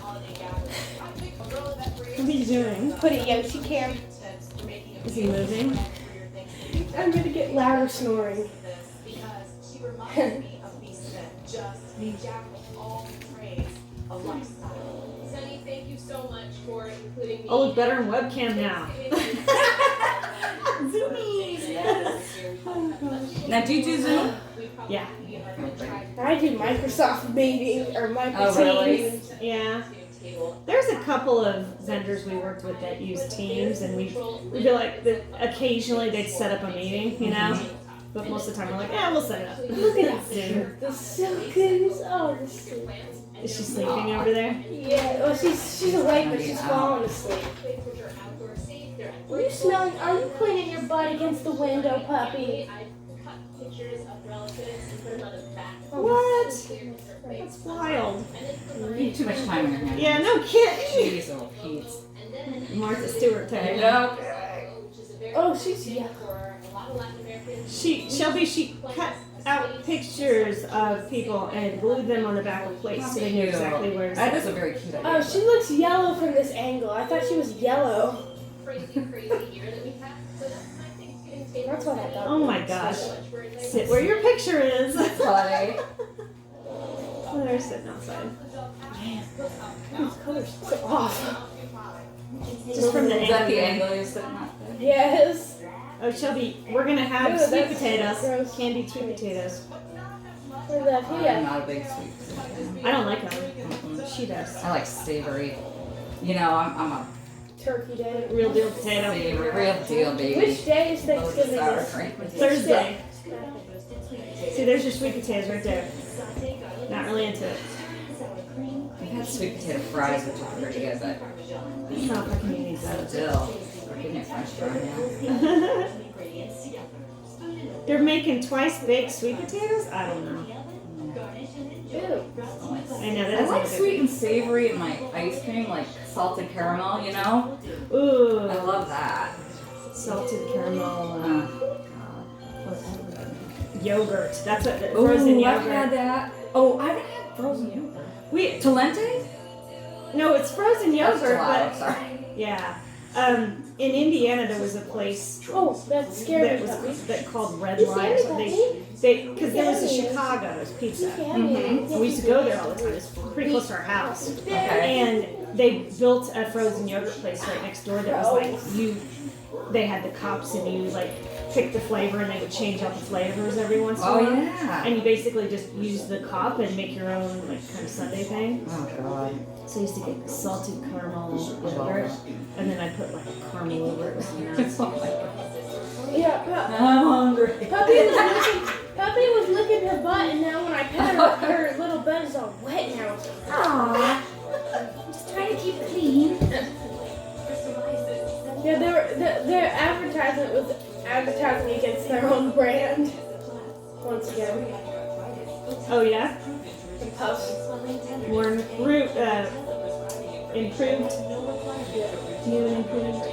What are you doing? Put a Yoshi cam. Is he moving? I'm gonna get louder snoring. Thank you so much for including me. I'll look better in webcam now. Zoomies, yes. Now, do you do Zoom? Yeah. I do Microsoft meeting or Microsoft Oh, really? Teams. Yeah. There's a couple of vendors we worked with that use Teams, and we'd be like, occasionally they'd set up a meeting, you know? But most of the time we're like, yeah, we'll set it up. Look at that. Zoom. The silkies. Oh, the silk. Is she sleeping over there? Yeah. Well, she's awake, but she's falling asleep. Are you smelling? Are you cleaning your butt against the window, puppy? What? That's wild. You have too much time in your hands. Yeah, no kidding. Jeez, little Pete's. Martha Stewart There type. you go. Oh, she's yellow. She cut out pictures of people and glued them on the back of plates so they knew exactly where to That sit. is a very cute idea. Oh, she looks yellow from this angle. I thought she was yellow. That's what I thought. Oh my gosh. Sit where your picture is. Funny. Oh, they're sitting outside. Man, these colors are so off. Just from the Is that the angle. angle you're sitting at? Yes. Oh, Shelby, we're gonna have Ooh, sweet that's potatoes. gross. Candied sweet potatoes. Where's that I'm here? not a big sweet fan. I don't like them. She does. I like savory. You know, I'm a Turkey day. Real deal potato. savory, real deal, baby. Which day is Thanksgiving? Sour this? cream. Thursday. See, there's your sweet potatoes right there. Not really into it. We've had sweet potato fries, which are pretty good, but No, I can eat that. still, we're getting it French fry now. They're making twice baked sweet potatoes? I don't know. Ew. I know, that I doesn't like look sweet and savory in my ice cream, like salted caramel, you know? good. Ooh. I love that. Salted caramel. Uh, Yogurt. That's what Ooh, frozen I've had yogurt. that. Oh, I haven't had frozen yogurt. We Talente? no, it's frozen That's yogurt, gelato, but sorry. yeah. In Indiana, there was a place Oh, that scared that me. that called Red You Line. scared me, Because there was a Chicago's pizza. Mm-hmm. And we used to go there all the time. It was pretty close to our house. Okay. And they built a frozen yogurt place right next door that was like they had the cups and you like pick the flavor and they would change out the flavors every once in a Oh, while. yeah. And you basically just use the cup and make your own like kind of sundae thing. Oh, God. So I used to get salted caramel yogurt and then I put like caramel over it. It was nuts. Oh, my God. Yeah, I'm hungry. Puppy was licking her butt, and now when I pet her, her little butt is all wet now. Aww. Just trying to keep it clean. Yeah, their advertisement was advertising against their own brand. Once again. Oh yeah? The Puffs. More improved. New and improved.